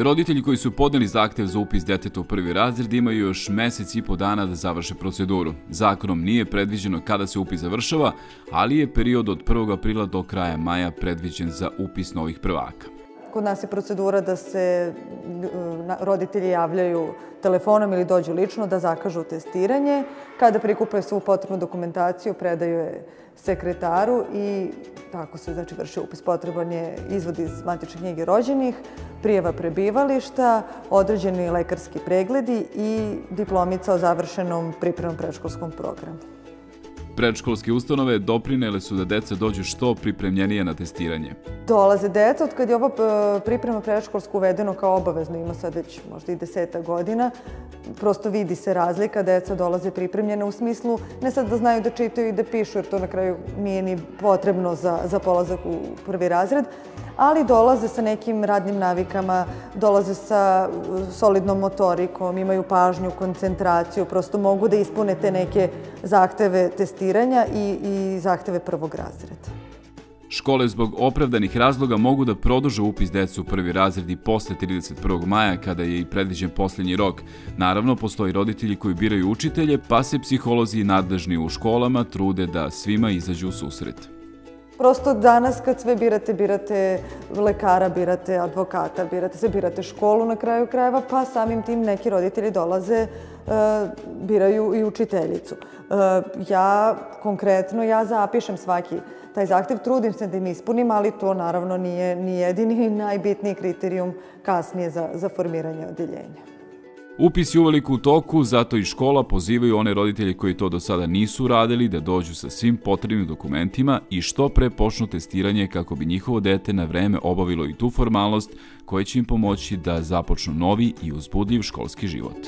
Roditelji koji su podneli zahtev za upis deteta u prvi razred imaju još mesec i po dana da završe proceduru. Zakonom nije predviđeno kada se upis završava, ali je period od 1. aprila do kraja maja predviđen za upis novih prvaka. Kod nas je procedura da se roditelji javljaju telefonom ili dođu lično da zakažu testiranje. Kada prikupe svu potrebnu dokumentaciju, predaju je sekretaru i tako se vrši upis. Potreban je izvod iz matične knjige rođenih, prijava prebivališta, određeni lekarski pregledi i diplomica o završenom pripremnom predškolskom programu. Predškolske ustanove doprinele su da deca dođu što pripremljenije na testiranje. Dolaze deca, od kad je ovo priprema predškolsko uvedeno kao obavezno, ima sad već možda i 10 godina, prosto vidi se razlika, deca dolaze pripremljena u smislu ne sad da znaju da čitaju i da pišu, jer to na kraju nije ni potrebno za polazak u prvi razred, ali dolaze sa nekim radnim navikama, dolaze sa solidnom motorikom, imaju pažnju, koncentraciju, prosto mogu da ispune te neke zahteve testiranja i zahteve prvog razreda. Škole zbog opravdanih razloga mogu da produže upis dece u prvi razred i posle 31. maja, kada je i predviđen posljednji rok. Naravno, postoji roditelji koji biraju učitelje, pa se psiholozi nadležni u školama trude da svima izađu u susret. Prosto danas kad sve birate, birate lekara, birate advokata, birate školu na kraju krajeva, pa samim tim neki roditelji dolaze, biraju i učiteljicu. Ja zapišem svaki taj zahtev, trudim se da im ispunim, ali to naravno nije ni jedini i najbitniji kriterijum kasnije za formiranje odeljenja. Upis je uveliko u toku, zato i škola pozivaju one roditelje koji to do sada nisu radili da dođu sa svim potrebnim dokumentima i što pre počnu testiranje kako bi njihovo dete na vreme obavilo i tu formalnost koja će im pomoći da započnu novi i uzbudljiv školski život.